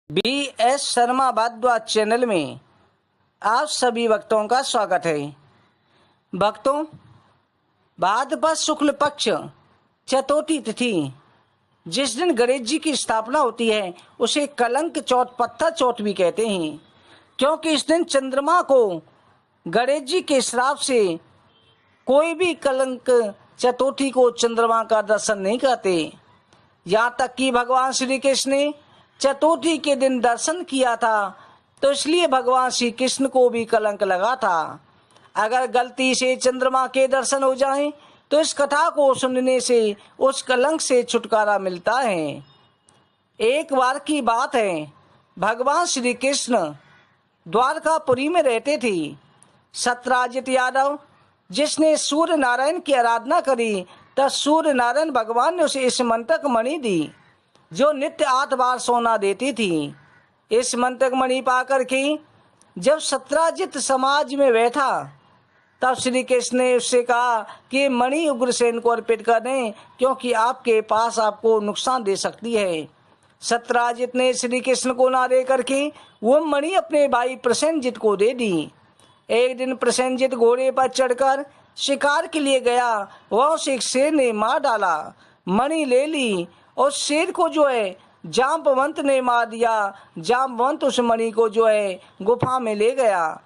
BS Sharma Bhardwaj channel में आप सभी भक्तों का स्वागत है। भक्तों, भाद्रपद शुक्ल पक्ष चतुर्थी तिथि जिस दिन गणेश जी की स्थापना होती है उसे कलंक चौथ, पत्थर चौथ भी कहते हैं, क्योंकि इस दिन चंद्रमा को गणेश जी के श्राप से कोई भी कलंक चतुर्थी को चंद्रमा का दर्शन नहीं करते। यहाँ तक कि भगवान श्री कृष्ण ने चतुर्थी के दिन दर्शन किया था, तो इसलिए भगवान श्री कृष्ण को भी कलंक लगा था। अगर गलती से चंद्रमा के दर्शन हो जाएं, तो इस कथा को सुनने से उस कलंक से छुटकारा मिलता है। एक बार की बात है, भगवान श्री कृष्ण द्वारकापुरी में रहते थे। सत्यराजित यादव जिसने सूर्य नारायण की आराधना करी, तब सूर्य नारायण भगवान ने उसे इस मंत्रक मणि दी जो नित्य 8 बार सोना देती थी। इस मंत्रक मणि पाकर के जब सत्यराजित समाज में बैठा, तब श्री कृष्ण ने उससे कहा कि मणि उग्रसेन को अर्पित कर दें, क्योंकि आपके पास आपको नुकसान दे सकती है। सत्यराजित ने श्री कृष्ण को ना दे करके वो मणि अपने भाई प्रसेनजित को दे दी। एक दिन प्रसेनजित घोड़े पर चढ़कर शिकार के लिए गया, वह उसे एक शेर ने मार डाला। मणि ले ली और शेर को जाम्बवंत ने मार दिया। जाम्बवंत उस मणि को गुफा में ले गया।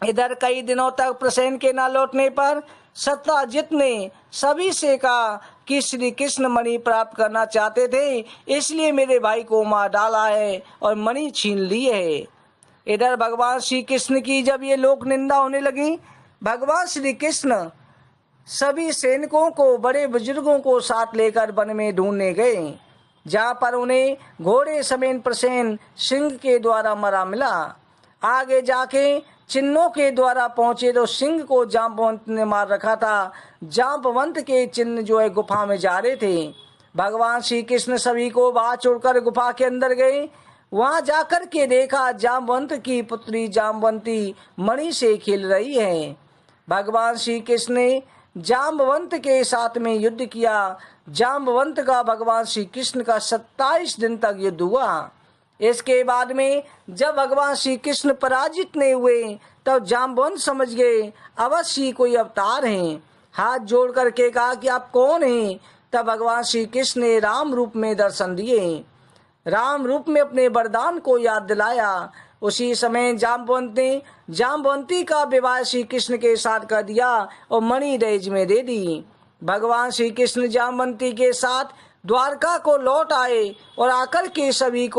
इधर कई दिनों तक प्रसेन के न लौटने पर सत्यजित ने सभी से कहा कि श्री कृष्ण मणि प्राप्त करना चाहते थे, इसलिए मेरे भाई को मार डाला है और मणि छीन ली है। इधर भगवान श्री कृष्ण की जब ये लोक निंदा होने लगी, भगवान श्री कृष्ण सभी सैनिकों को, बड़े बुजुर्गों को साथ लेकर वन में ढूंढने गए, जहाँ पर उन्हें घोड़े समेत प्रसेन सिंह के द्वारा मरा मिला। आगे जाके चिन्हों के द्वारा पहुंचे तो सिंह को जाम्बवंत ने मार रखा था। जाम्बवंत के चिन्ह गुफा में जा रहे थे। भगवान श्री कृष्ण सभी को बाहर छोड़कर गुफा के अंदर गए। वहां जाकर के देखा जाम्बवंत की पुत्री जाम्बवंती मणि से खेल रही है। भगवान श्री कृष्ण ने जाम्बवंत के साथ में युद्ध किया। जाम्बवंत का भगवान श्री कृष्ण का 27 दिन तक युद्ध हुआ। इसके बाद में जब भगवान श्री कृष्ण पराजित नहीं हुए, तब जाम्बवंत समझ गए अवश्य कोई अवतार हैं। हाथ जोड़ करके कहा कि आप कौन हैं? तब भगवान श्री कृष्ण ने राम रूप में दर्शन दिए। राम रूप में अपने वरदान को याद दिलाया। उसी समय जाम्बवंत ने जाम्बवंती का विवाह श्री कृष्ण के साथ कर दिया और मणि दहेज में दे दी। भगवान श्री कृष्ण जाम्बवंती के साथ द्वारका को लौट आए और आकर के सभी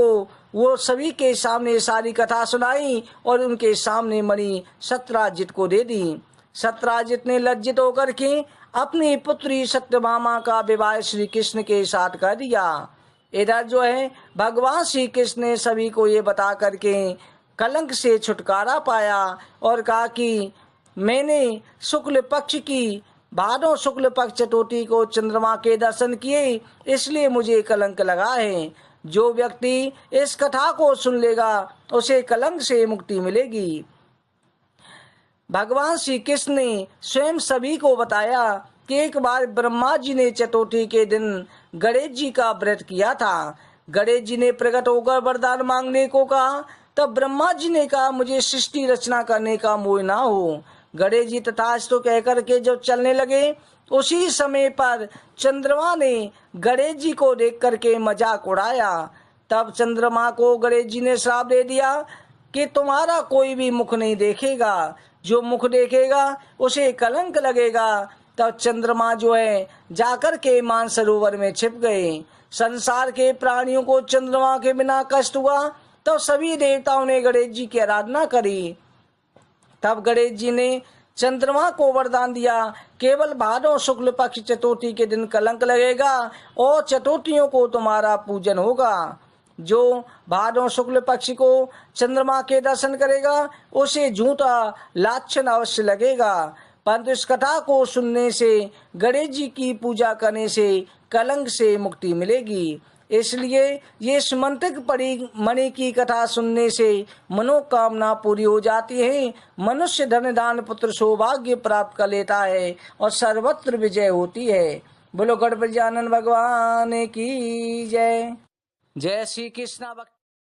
के सामने सारी कथा सुनाई और उनके सामने मणि सत्यराजित को दे दी। सत्यराजित ने लज्जित होकर के अपनी पुत्री सत्यभामा का विवाह श्री कृष्ण के साथ कर दिया। इधर भगवान श्री कृष्ण ने सभी को ये बता करके कलंक से छुटकारा पाया और कहा कि मैंने शुक्ल पक्ष की भादो शुक्ल पक्ष चतुर्थी को चंद्रमा के दर्शन किए, इसलिए मुझे कलंक लगा है। जो व्यक्ति इस कथा को सुन लेगा उसे कलंक से मुक्ति मिलेगी। भगवान श्री कृष्ण ने स्वयं सभी को बताया कि एक बार ब्रह्मा जी ने चतुर्थी के दिन गणेश जी का व्रत किया था। गणेश जी ने प्रकट होकर वरदान मांगने को कहा, तब ब्रह्मा जी ने कहा मुझे सृष्टि रचना करने का मोह ना हो। गणेश जी तथास्तु कहकर के जब चलने लगे, उसी समय पर चंद्रमा ने गणेश जी को देख करके मजाक उड़ाया। तब चंद्रमा को गणेश जी ने श्राप दे दिया कि तुम्हारा कोई भी मुख नहीं देखेगा, जो मुख देखेगा उसे कलंक लगेगा। तब चंद्रमा जाकर के मानसरोवर में छिप गए। संसार के प्राणियों को चंद्रमा के बिना कष्ट हुआ, तब सभी देवताओं ने गणेश जी की आराधना करी। तब गणेश जी ने चंद्रमा को वरदान दिया, केवल भादो शुक्ल पक्ष चतुर्थी के दिन कलंक लगेगा और चतुर्थियों को तुम्हारा पूजन होगा। जो भादो शुक्ल पक्ष को चंद्रमा के दर्शन करेगा उसे झूठा लाछन अवश्य लगेगा, परंतु इस कथा को सुनने से, गणेश जी की पूजा करने से कलंक से मुक्ति मिलेगी। इसलिए ये मंत्रक पड़ी मणि की कथा सुनने से मनोकामना पूरी हो जाती है। मनुष्य धन दान पुत्र सौभाग्य प्राप्त कर लेता है और सर्वत्र विजय होती है। बोलो गणपति आनंद भगवान की जय। जय श्री कृष्ण भक्त।